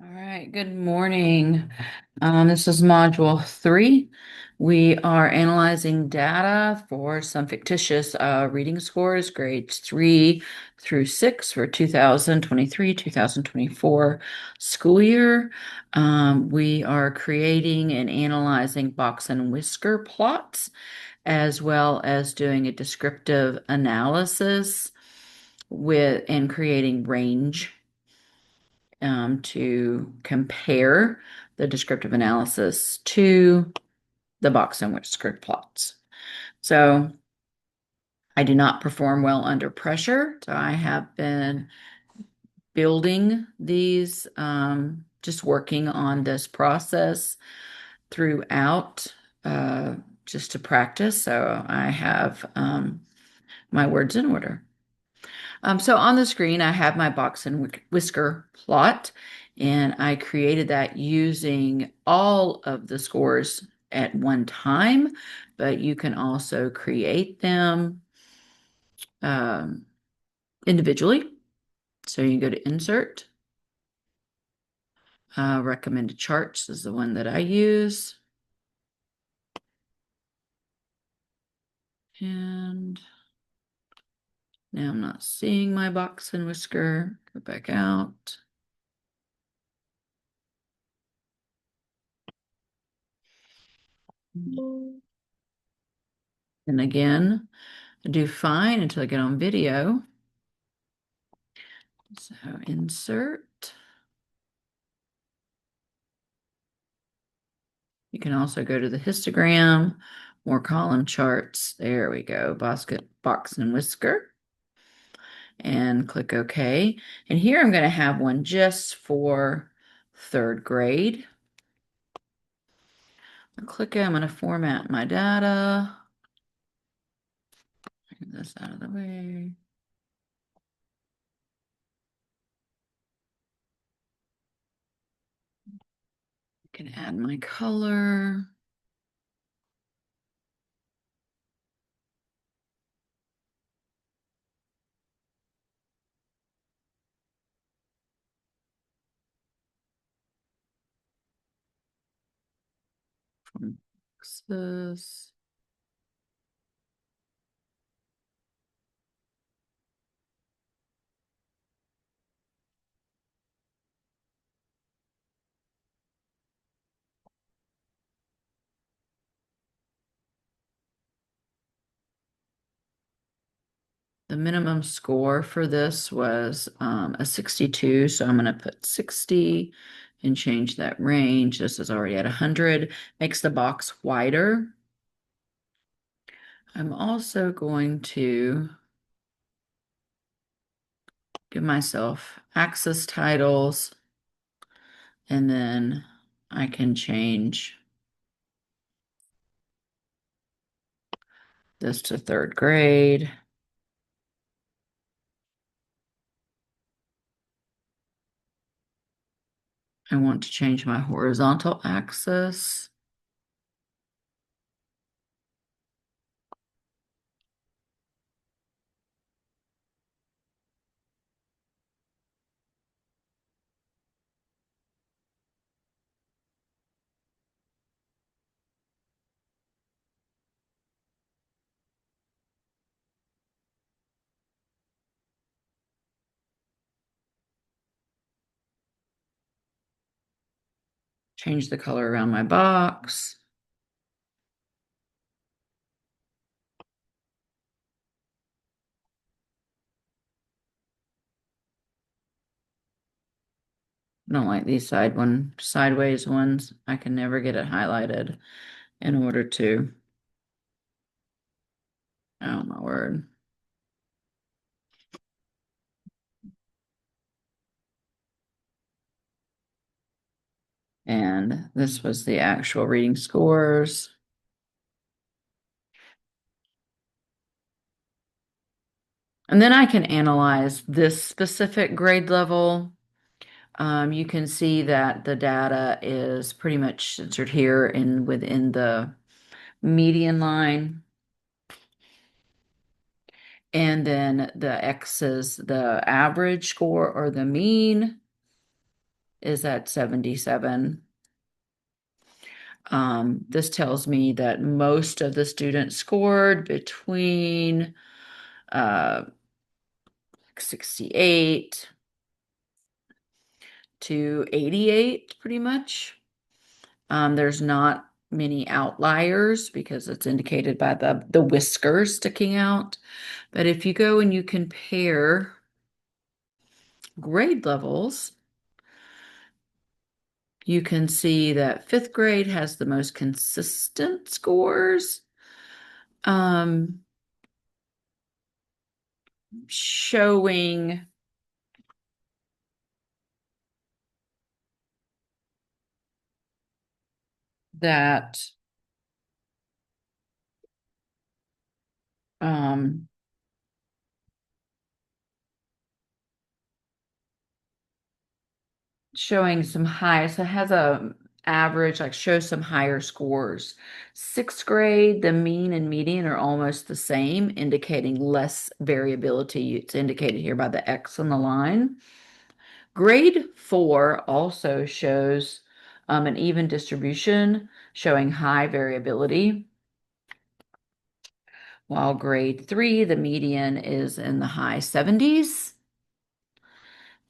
All right, good morning. This is Module 3. We are analyzing data for some fictitious reading scores, grades 3 through 6 for 2023-2024 school year. We are creating and analyzing box and whisker plots, as well as doing a descriptive analysis and creating range to compare the descriptive analysis to the box and whisker plots. So I do not perform well under pressure. So I have been building these, just working on this process throughout, just to practice. So I have my words in order. So on the screen, I have my box and whisker plot, and I created that using all of the scores at one time, but you can also create them um, individually. So you go to Insert, Recommended Charts is the one that I use. And now I'm not seeing my box and whisker. Go back out. And again, I do fine until I get on video. So insert. You can also go to the histogram or column charts. There we go, basket, box and whisker. And click OK. And here I'm going to have one just for third grade. I'll click it. I'm going to format my data. Get this out of the way. I can add my color. From boxes. The minimum score for this was a 62, so I'm going to put 60 and change that range. This is already at 100, makes the box wider. I'm also going to give myself axis titles, and then I can change this to third grade. I want to change my horizontal axis. Change the color around my box. I don't like these sideways ones. I can never get it highlighted in order to, oh my word. And this was the actual reading scores. And then I can analyze this specific grade level. You can see that the data is pretty much centered here within the median line. And then the X is the average score or the mean. is at 77. This tells me that most of the students scored between 68 to 88, pretty much. There's not many outliers because it's indicated by the whiskers sticking out. But if you go and you compare grade levels, you can see that fifth grade has the most consistent scores, showing that um, showing some high, so it has a average, like shows some higher scores. Sixth grade, the mean and median are almost the same, indicating less variability. It's indicated here by the X on the line. Grade 4 also shows an even distribution, showing high variability. While grade 3, the median is in the high 70s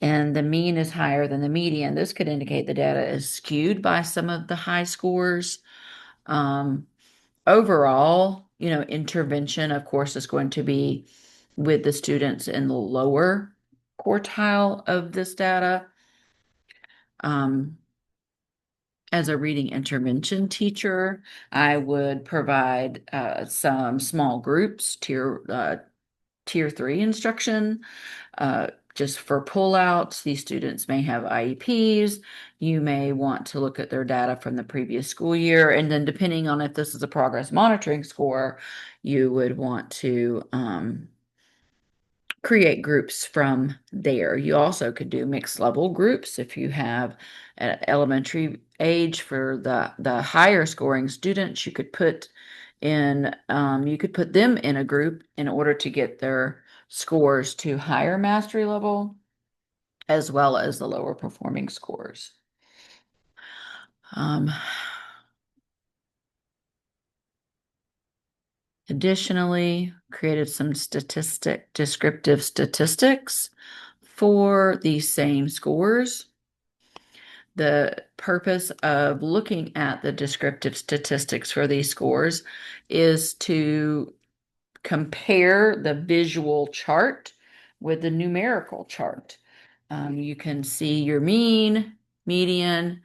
and the mean is higher than the median. This could indicate the data is skewed by some of the high scores. Um, Overall, intervention, of course, is going to be with the students in the lower quartile of this data. As a reading intervention teacher, I would provide some small groups, tier 3 instruction, just for pullouts. These students may have IEPs. You may want to look at their data from the previous school year. And then depending on if this is a progress monitoring score, you would want to create groups from there. You also could do mixed level groups if you have at elementary age. For the higher scoring students, you could put them in a group in order to get their scores to higher mastery level, as well as the lower performing scores. Um, Additionally, created some descriptive statistics for these same scores. The purpose of looking at the descriptive statistics for these scores is to compare the visual chart with the numerical chart. You can see your mean, median,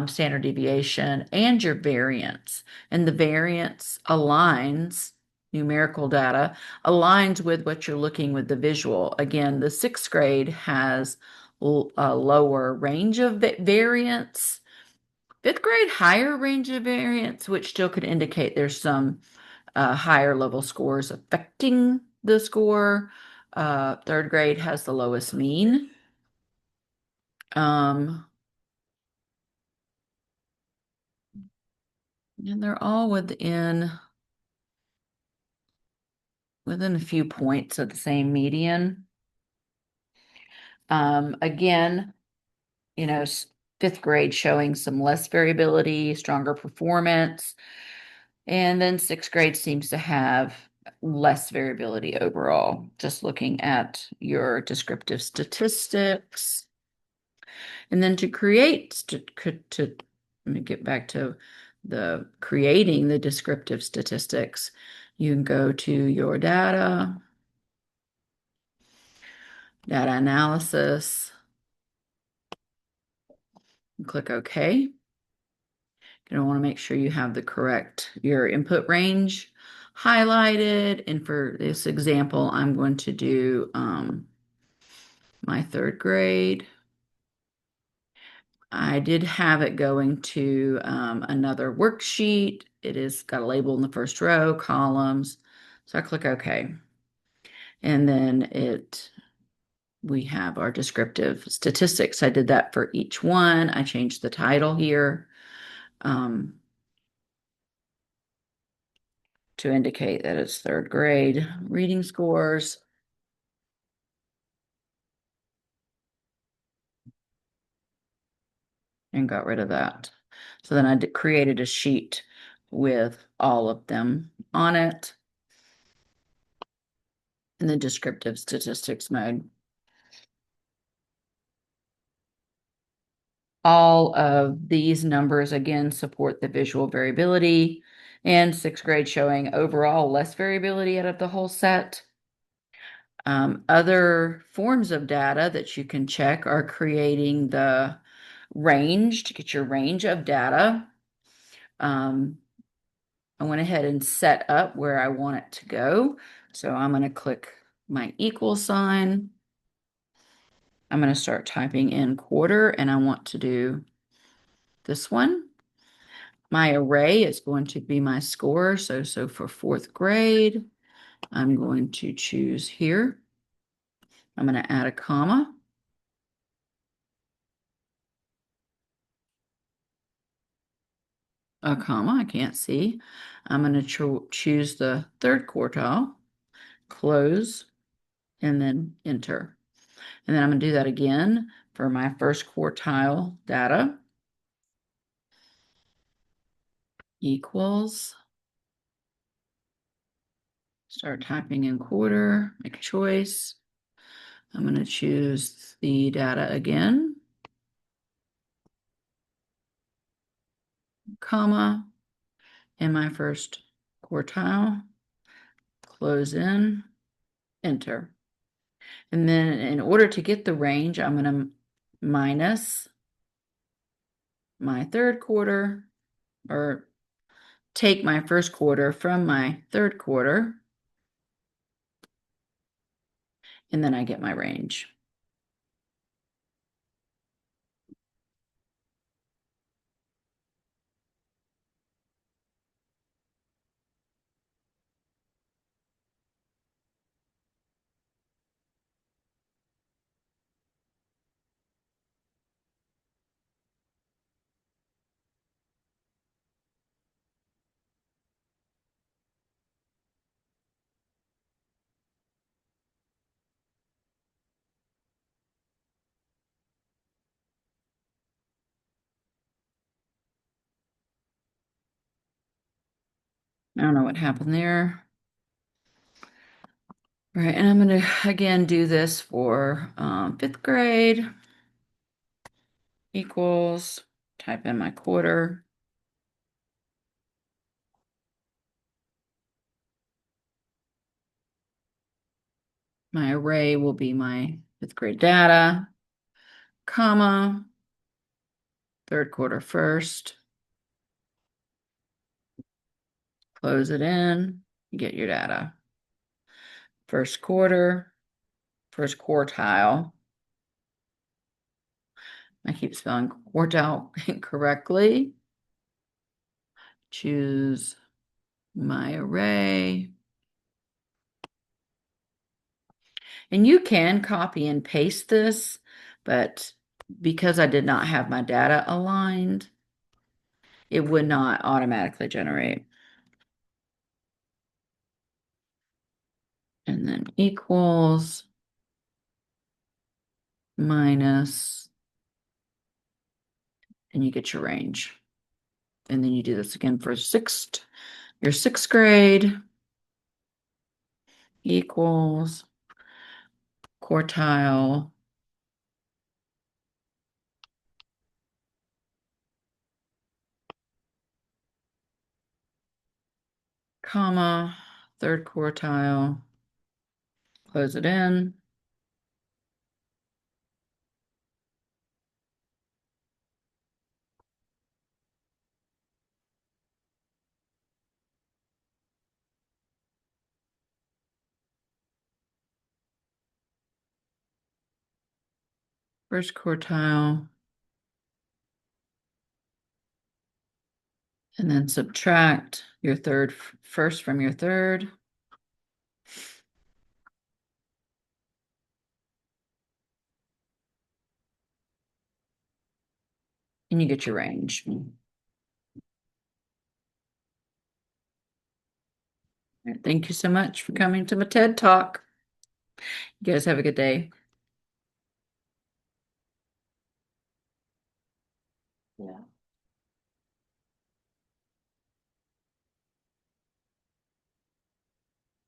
standard deviation, and your variance. And the variance aligns, numerical data aligns with what you're looking with the visual. Again, the sixth grade has a lower range of variance. Fifth grade, higher range of variance, which still could indicate there's some higher level scores affecting the score. Third grade has the lowest mean. And they're all within a few points of the same median. Again, fifth grade showing some less variability, stronger performance. And then sixth grade seems to have less variability overall, just looking at your descriptive statistics. And then let me get back to the creating the descriptive statistics. You can go to your data analysis, and click OK. You're going to want to make sure you have your input range highlighted. And for this example, I'm going to do my third grade. I did have it going to another worksheet. It is got a label in the first row, columns. So I click OK. And then we have our descriptive statistics. I did that for each one. I changed the title here to indicate that it's third grade reading scores. and got rid of that. So then I created a sheet with all of them on it in the descriptive statistics mode. All of these numbers again support the visual variability, and sixth grade showing overall less variability out of the whole set. Other forms of data that you can check are creating the range to get your range of data. I went ahead and set up where I want it to go. So I'm going to click my equal sign. I'm going to start typing in quarter, and I want to do this one. My array is going to be my score. So for fourth grade, I'm going to choose here. I'm going to add a comma. I can't see. I'm going to choose the third quartile, close, and then enter. And then I'm going to do that again for my first quartile data. Equals. Start typing in quarter, make a choice. I'm going to choose the data again, comma, in my first quartile, close in, enter. And then in order to get the range, I'm going to minus my third quarter, or take my first quarter from my third quarter, and then I get my range. I don't know what happened there. All right, and I'm going to again do this for fifth grade. Equals, type in my quarter. My array will be my fifth grade data, comma, third quarter first. Close it in, you get your data. First quarter, first quartile. I keep spelling quartile incorrectly. Choose my array. And you can copy and paste this, but because I did not have my data aligned, it would not automatically generate. And then equals, minus, and you get your range. And then you do this again for your sixth grade, equals, quartile, comma, third quartile, close it in. First quartile, and then subtract your first from your third. And you get your range. Thank you so much for coming to my TED Talk. You guys have a good day. Yeah.